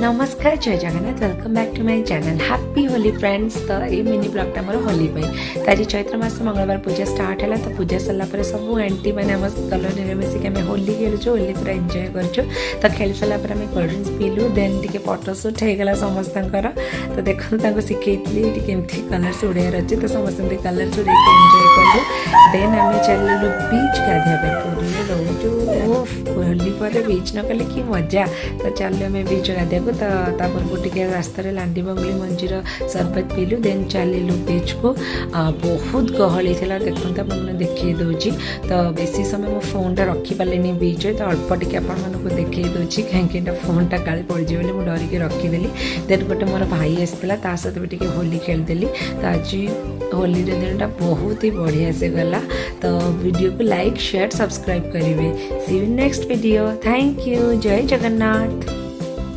नमस्कार जय Jagannath welcome back to my channel happy Holi friends. तो ये मिनी ब्लॉगटा मोर होली पे आज चैत्र मास मंगलवार पूजा स्टार्ट है। तो पूजा सरला सब आंटी मैंने आम कलोनी में मिसिक आम होली खेलुँ होली पूरा एंजॉय करूँ। तो खेल सारा आम कोल्ड ड्रिंक्स पीलु देन टी फोटोशूट होगा समस्त। तो देखो शिखी केमती कलर्स उड़ार अच्छे तो समस्त कलर्स उड़े एंजॉय कलु। देन आम चलू बीच गाधिया पुरी रोचु होली पर बीच न कले कि मजा। तो चलो आम बीच गाधिया तो पूर्व टे रास्त लांडी बंगुली मंजीर सरबत पीलु देन चलू बीच को। बहुत गहली थी देखते आपने देखी दूसरी। तो बेसी समय मो फोनटा रखिपारे बीच तो अल्प टे आपको देखी दूसरी कहीं फोनटा काले पड़ज बोली मुझे डरिकी रखीदेली। देन गोटे मोर भाई आसाला सहित भी टी होली खेलदेली। तो आज होली दिनटा बहुत ही बढ़िया से गला। तो वीडियो को लाइक शेयर सब्सक्राइब करेंगे। See you next video. Thank you. जय जगन्नाथ।